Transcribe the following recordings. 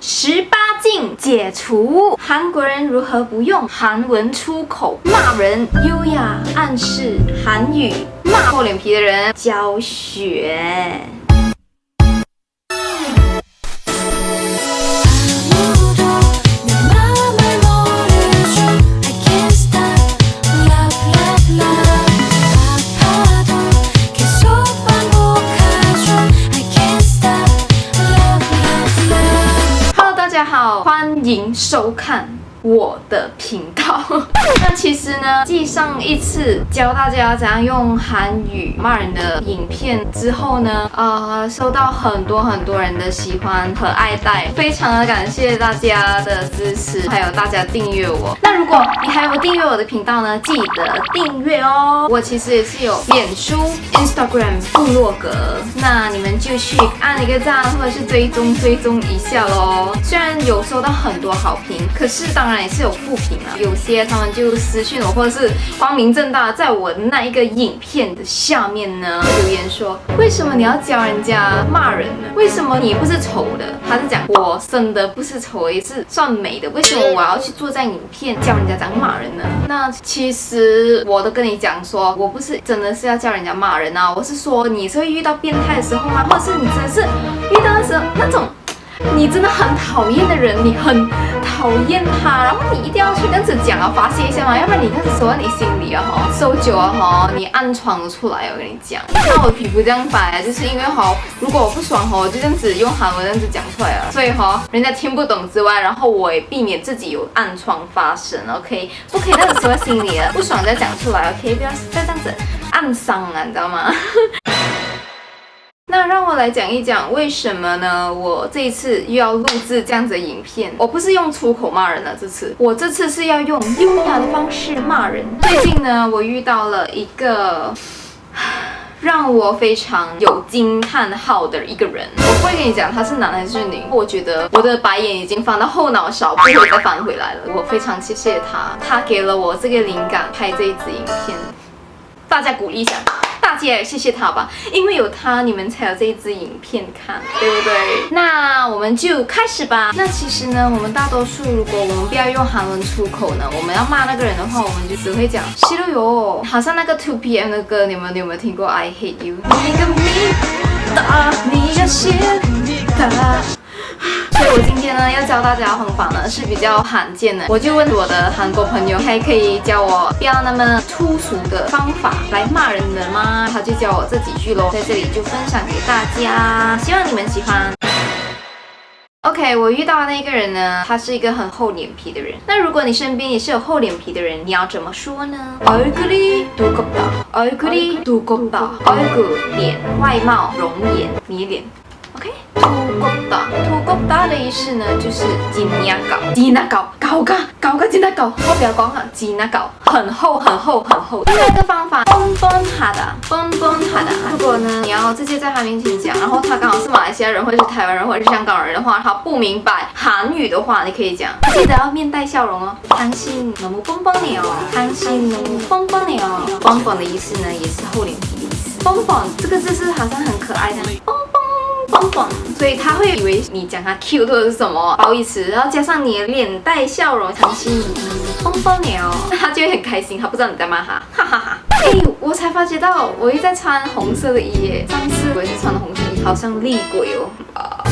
18禁解除，韩国人如何不用韩文出口骂人，优雅暗示韩语骂厚脸皮的人教学。欢迎收看我的频道。那其实呢，继上一次教大家怎样用韩语骂人的影片之后呢，收到很多人的喜欢和爱戴，非常的感谢大家的支持，还有大家订阅我。那如果你还没有订阅我的频道呢，记得订阅哦。我其实也是有脸书、Instagram、部落格，那你们就去按一个赞，或者是追踪一下咯。虽然有收到很多好评，可是当然也是有负评啊。有些他们就私讯我，或者是光明正大在我那一个影片的下面呢留言说，为什么你要教人家骂人呢？为什么你不是丑的？他是讲我生的不是丑，也是算美的，为什么我要去做这样影片教人家怎样骂人呢？那其实我都跟你讲说，我不是真的是要教人家骂人啊，我是说你是会遇到变态的时候吗？或者是你真的是遇到的时候那种你真的很讨厌的人，你很讨厌他，然后你一定要去跟着讲啊，发泄一下嘛，要不然你开始收在你心里啊哈，收久啊哈，你暗疮都出来。我跟你讲，那我的皮肤这样白，就是因为哈，如果我不爽哈，我就这样子用韩文这样子讲出来了，所以哈，人家听不懂之外，然后我也避免自己有暗疮发生 ，OK， 不可以这样子收在心里了，不爽再讲出来 ，OK， 不要再这样子暗伤啊，你知道吗？那让我来讲一讲为什么呢？我这一次又要录制这样子的影片，我不是用出口骂人了，我这次是要用优雅的方式骂人。最近呢，我遇到了一个让我非常有惊叹号的一个人，我不会跟你讲他是男还是女，我觉得我的白眼已经翻到后脑勺，不会再翻回来了。我非常谢谢他，他给了我这个灵感拍这一支影片，大家鼓励一下。大家也谢谢他吧，因为有他，你们才有这一支影片看，对不对？那我们就开始吧。那其实呢，我们大多数如果我们不要用韩文出口呢，我们要骂那个人的话，我们就只会讲싫어요。好像那个 2PM 的歌，你们有没有听过 I Hate You？ 所以我今天呢要教大家的方法呢是比较罕见的，我就问我的韩国朋友，还可以教我不要那么粗俗的方法来骂人的吗？他就教我这几句咯，在这里就分享给大家，希望你们喜欢。OK， 我遇到的那个人呢，他是一个很厚脸皮的人。那如果你身边也是有厚脸皮的人，你要怎么说呢？얼굴이 두껍다，얼굴이 두껍다，얼굴脸，外貌容颜，你脸。OK， 두껍다的意思呢，就是지나가，高个지나가，我不要讲了，지나가，很厚。另外一个方法，뻔뻔하다。如果呢，你要直接在他面前讲，然后他刚好是马来西亚人，或者是台湾人，或者是香港人的话，他不明白韩语的话，你可以讲，记得要面带笑容哦。당신너무뻔뻔해요。뻔뻔的意思呢，也是厚脸皮的意思。뻔뻔这个字是好像很可爱的。뻔뻔，所以他会以为你讲他 cute 或者是什么褒义词，然后加上你的脸带笑容，당신너무뻔뻔해요，他就会很开心，他不知道你在骂他，哈哈哈。我才发觉到我一直在穿红色的衣耶，上次我也是穿的红色衣，好像厉鬼哦。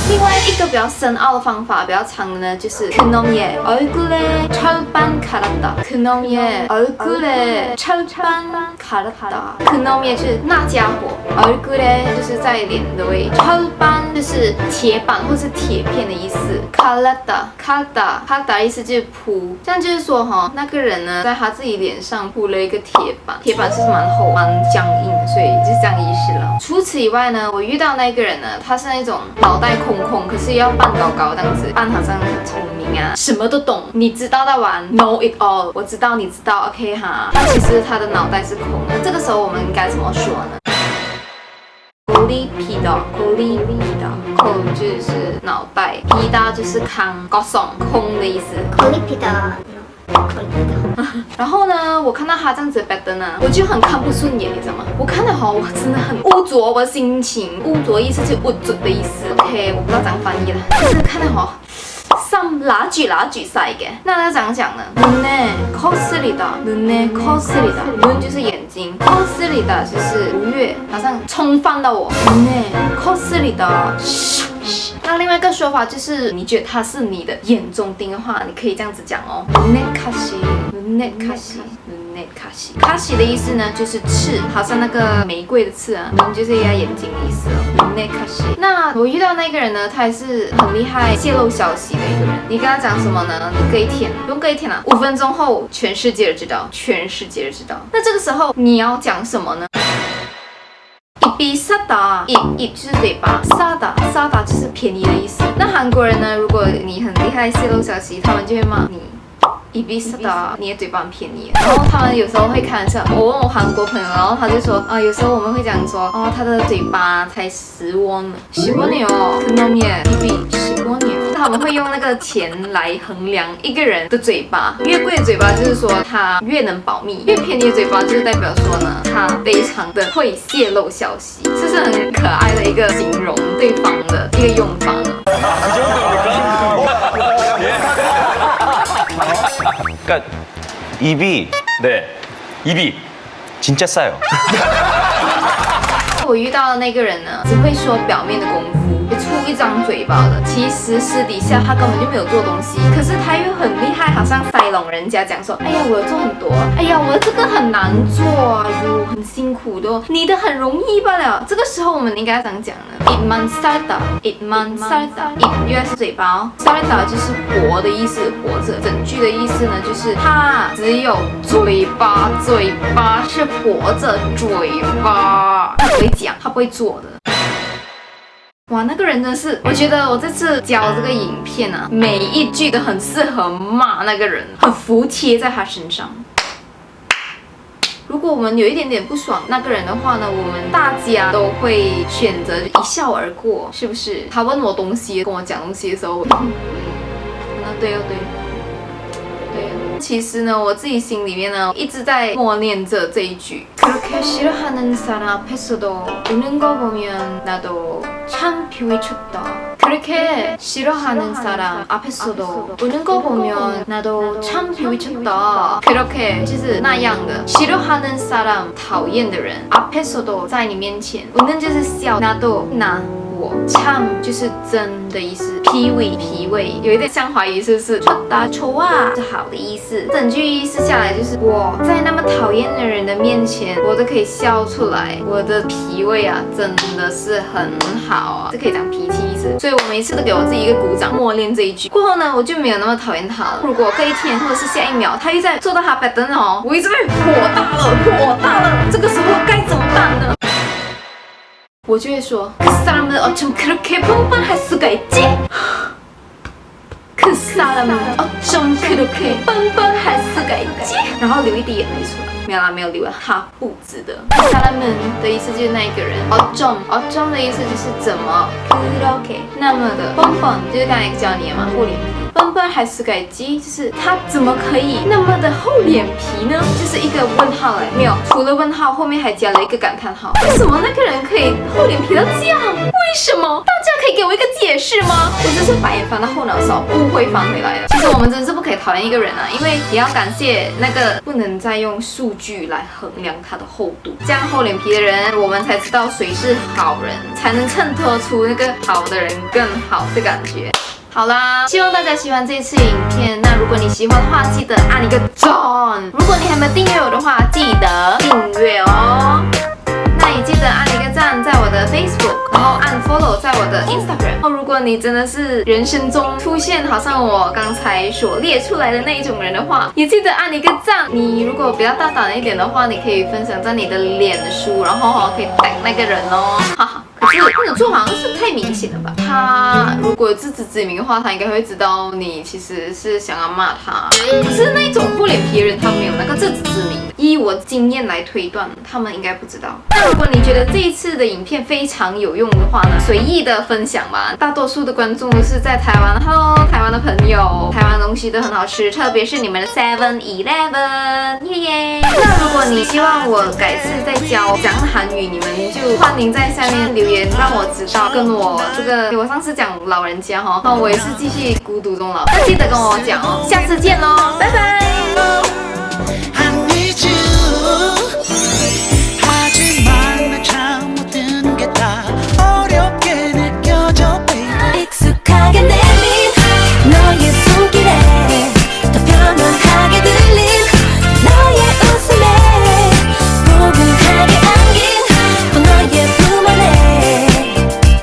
另外一个比较深奥的方法，比较长的呢，就是그놈의 얼굴에 철판 갈았다。그놈의 얼굴에 철판 갈았다。그놈의就是那家伙，얼굴에就是在脸的位置，철판就是铁板或是铁片的意思。갈았다意思就是铺，这样就是说哈，那个人呢，在他自己脸上铺了一个铁板，铁板是蛮厚、蛮僵硬的，所以就是这样意思了。除此以外呢，我遇到那个人呢，他是那种脑袋空，可是要扮高这样子，扮好像很聪明啊，什么都懂，你知道的玩 ，know it all， 我知道你知道 ，OK 哈。但其实他的脑袋是空的，这个时候我们应该怎么说呢？고리피다，口就是脑袋，피다就是空的意思。고리피다。然后呢，我看到他这样子的 pattern 呢，我就很看不顺眼，你知道吗？我看到哈，我真的很污浊我的心情。污浊意思就是污浊的意思 ，OK， 我不知道怎样翻译了，就是看到哈， 좀 라쥐晒게。那它怎样讲呢？눈에 거슬리다， 눈에 거슬리다， 눈就是眼睛， 거슬리다就是不悦，好像冲犯到我。눈에 거슬리다。那另外一个说法就是，你觉得他是你的眼中钉的话，你可以这样子讲哦。눈에 가시， 눈에 가시， 눈에 가시。 가시的意思呢，就是刺，好像那个玫瑰的刺啊，就是一个眼睛的意思哦。눈에 가시。 那我遇到那个人呢，他也是很厉害泄露消息的一个人。你跟他讲什么呢？你隔一天，不用隔一天啊，5分钟后全世界都知道，全世界都知道。那这个时候你要讲什么呢？입이 싸다， 입就是嘴巴，싸다就是便宜的意思。那韩国人呢，如果你很厉害泄露消息，他们就会骂你。입이 싸다， 你的嘴巴很便宜。然后他们有时候会开玩笑，我问我韩国朋友，然后他就说有时候我们会讲说，他的嘴巴才10원이요，그놈의 입이 10원이요。他们会用那个钱来衡量一个人的嘴巴，越贵的嘴巴就是说他越能保密，越便宜的嘴巴就是代表说呢，他非常的会泄露消息，这是很可爱的一个形容对方的一个用法呢。그러니까 입이 네 입이 진짜 싸요. 我遇到的那个人呢，只会说表面的功夫，出一张嘴巴的，其实私底下他根本就没有做东西，可是他又很厉害，好像塞拢人家讲说，哎呀，我有做很多，哎呀，我这个很难做啊，哟，很辛苦的，你的很容易罢了。这个时候我们应该怎样讲呢？ 입만 살다， 입만 살다， 입原来是嘴巴哦 ，살다 就是活的意思，活着。整句的意思呢，就是他只有嘴巴，嘴巴是活着，嘴巴他不会讲，他不会做的。哇，那个人真是，我觉得我这次教这个影片啊，每一句都很适合骂那个人，很服帖在他身上。如果我们有一点点不爽那个人的话呢，我们大家都会选择一笑而过，是不是？他问我东西，跟我讲东西的时候，那对哦对。其实呢，我自己心里面呢一直在默念着这一句。그렇게 싫어하는 사람 앞에서도 우는 거 보면 나도 참 비위 쳤다. 그렇게 싫어하는 사람 앞에서도 우는 거 보면 나도 참 비위 쳤다. 그렇게 就是那样的 싫어하는 사람 讨厌的人 앞에서도 在你面前 우는 就是笑 나도 那我 참 就是真的意思 脾胃有一点像怀疑是不是 좋다 좋아 是好的意思。整句意思下来就是我在那么讨厌的人的面前我都可以笑出来，我的脾胃啊真的是很好啊，这可以讲脾气意思。所以我每次都给我自己一个鼓掌，默念这一句过后呢，我就没有那么讨厌他了。如果隔一天或者是下一秒他又在坐到他板凳哦，我一直被火大了，这个时候该怎么办呢？我就会说그 사람은 어쩜 그렇게 뻔뻔할 수가 있지? 그 사람은 어쩜 그렇게 뻔뻔할 수가 있지? 然后流一滴眼泪出来，没有啦，没有流了，他不值得。그 사람은的意思就是那一个人，어쩜的意思就是怎么그렇게那么的뻔뻔就是刚才教你的嘛，厚脸皮。뻔뻔할 수가 있지就是他怎么可以那么的厚脸皮呢？就是一个问号哎，没有，除了问号后面还加了一个感叹号。为什么那个人可以厚脸皮到这样？为什么？大家可以给我一个解释吗？我真是白眼翻到后脑勺，不会翻回来了。其实我们真是不可以讨厌一个人啊，因为也要感谢那个不能再用数据来衡量他的厚度。这样厚脸皮的人，我们才知道谁是好人，才能衬托出那个好的人更好的感觉。好啦，希望大家喜欢这次影片。那如果你喜欢的话，记得按一个赞。如果你还没有订阅我的话，记得订阅哦。那也记得按一个赞在我的 Facebook， 然后按 follow 在我的 Instagram。如果你真的是人生中出现好像我刚才所列出来的那一种人的话，也记得按一个赞。你如果比较大胆一点的话，你可以分享在你的脸书，然后可以 tag 那个人哦，哈哈。可是那种做法好像是太明显了吧？他如果自知之明的话，他应该会知道你其实是想要骂他。可是那种厚脸皮的人，他没有那个自知之明。依我经验来推断，他们应该不知道。那如果你觉得这一次的影片非常有用的话呢，随意的分享吧。大多数的观众都是在台湾，Hello，台湾湾的朋友，台湾东西都很好吃，特别是你们的 7-Eleven，耶耶。那如果你希望我改次再教讲韩语，你们就欢迎在下面留言让我知道。跟我这个，我上次讲老人家哈，那我也是继续孤独终老，那记得跟我讲哦。下次见喽，拜拜。